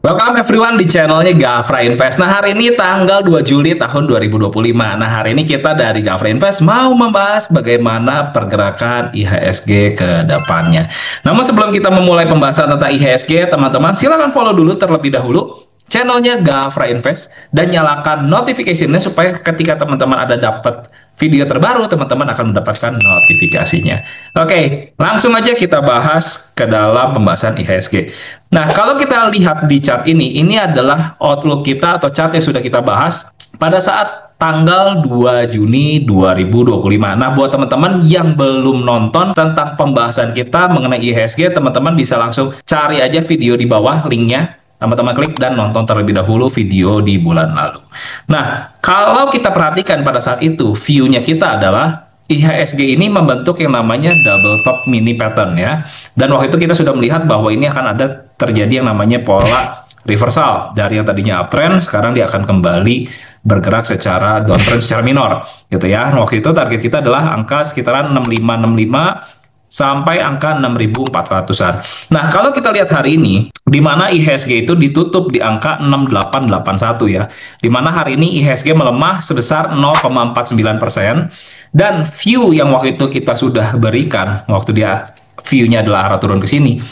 Welcome everyone di channelnya Gafra Invest. Nah, hari ini tanggal 2 Juli tahun 2025. Nah, hari ini kita dari Gafra Invest mau membahas bagaimana pergerakan IHSG ke depannya. Namun sebelum kita memulai pembahasan tentang IHSG, teman-teman silahkan follow dulu terlebih dahulu channelnya Gafra Invest dan nyalakan notifikasinya supaya ketika teman-teman ada dapat video terbaru, teman-teman akan mendapatkan notifikasinya. Oke, langsung aja kita bahas ke dalam pembahasan IHSG. Nah, kalau kita lihat di chart ini adalah outlook kita atau chart yang sudah kita bahas pada saat tanggal 2 Juni 2025. Nah, buat teman-teman yang belum nonton tentang pembahasan kita mengenai IHSG, teman-teman bisa langsung cari aja video di bawah linknya. Teman-teman klik dan nonton terlebih dahulu video di bulan lalu. Nah, kalau kita perhatikan pada saat itu, view-nya kita adalah IHSG ini membentuk yang namanya double top mini pattern ya. Dan waktu itu kita sudah melihat bahwa ini akan ada terjadi yang namanya pola reversal. Dari yang tadinya uptrend, sekarang dia akan kembali bergerak secara downtrend secara minor gitu ya. Waktu itu target kita adalah angka sekitaran 6565 sampai angka 6.400-an. Nah, kalau kita lihat hari ini, di mana IHSG itu ditutup di angka 6881 ya, di mana hari ini IHSG melemah sebesar 0,49%, dan view yang waktu itu kita sudah berikan, waktu dia view-nya adalah arah turun ke sini,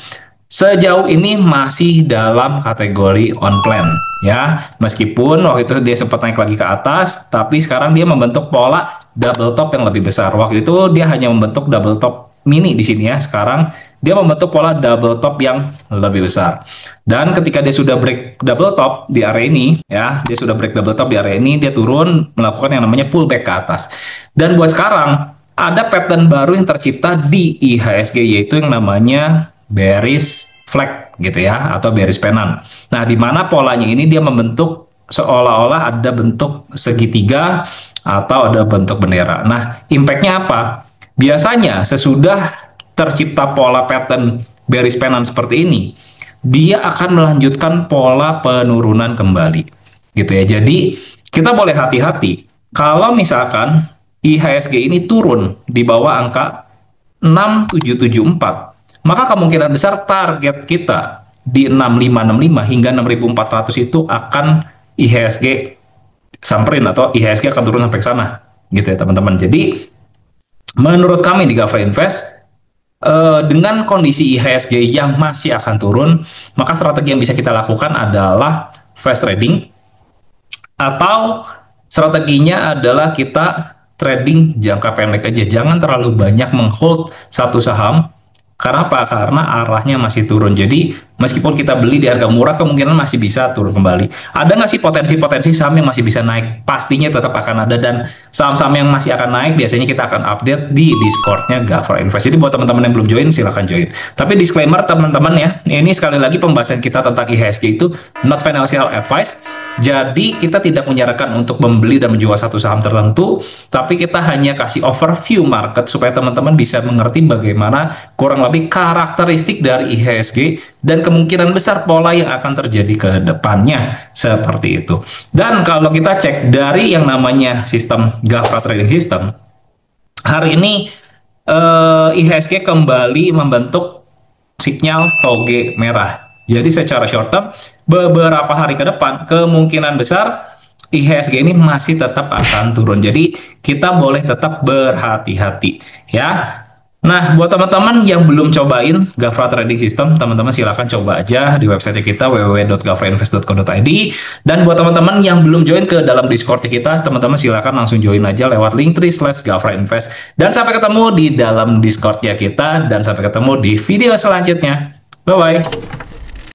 sejauh ini masih dalam kategori on plan ya, meskipun waktu itu dia sempat naik lagi ke atas, tapi sekarang dia membentuk pola double top yang lebih besar. Waktu itu dia hanya membentuk double top mini di sini ya, sekarang dia membentuk pola double top yang lebih besar. Dan ketika dia sudah break double top di area ini ya, dia sudah break double top di area ini, dia turun melakukan yang namanya pullback ke atas. Dan buat sekarang ada pattern baru yang tercipta di IHSG, yaitu yang namanya bearish flag gitu ya, atau bearish pennant. Nah, di mana polanya ini dia membentuk seolah-olah ada bentuk segitiga atau ada bentuk bendera. Nah, impact-nya apa? Biasanya sesudah tercipta pola pattern bearish pennant seperti ini, dia akan melanjutkan pola penurunan kembali gitu ya. Jadi kita boleh hati-hati kalau misalkan IHSG ini turun di bawah angka 6774, maka kemungkinan besar target kita di 6565 hingga 6400 itu akan IHSG samperin, atau IHSG akan turun sampai ke sana gitu ya teman-teman. Jadi menurut kami di Gafra Invest, dengan kondisi IHSG yang masih akan turun, maka strategi yang bisa kita lakukan adalah fast trading, atau strateginya adalah kita trading jangka pendek aja. Jangan terlalu banyak menghold satu saham. Karena apa? Karena arahnya masih turun. Jadi meskipun kita beli di harga murah, kemungkinan masih bisa turun kembali. Ada nggak sih potensi-potensi saham yang masih bisa naik? Pastinya tetap akan ada, dan saham-saham yang masih akan naik biasanya kita akan update di Discord-nya Gafra Invest. Jadi buat teman-teman yang belum join, silahkan join. Tapi disclaimer teman-teman ya, ini sekali lagi pembahasan kita tentang IHSG itu not financial advice. Jadi kita tidak menyarankan untuk membeli dan menjual satu saham tertentu, tapi kita hanya kasih overview market supaya teman-teman bisa mengerti bagaimana kurang lebih karakteristik dari IHSG dan kemungkinan besar pola yang akan terjadi ke depannya seperti itu. Dan kalau kita cek dari yang namanya sistem Gafra Trading System, hari ini IHSG kembali membentuk sinyal toge merah. Jadi secara short term, beberapa hari ke depan, kemungkinan besar IHSG ini masih tetap akan turun. Jadi kita boleh tetap berhati-hati ya. Nah, buat teman-teman yang belum cobain Gafra Trading System, teman-teman silahkan coba aja di website kita www.gafrainvest.co.id. Dan buat teman-teman yang belum join ke dalam Discord kita, teman-teman silahkan langsung join aja lewat linktree/gafrainvest. Dan sampai ketemu di dalam Discord kita, dan sampai ketemu di video selanjutnya. Bye-bye.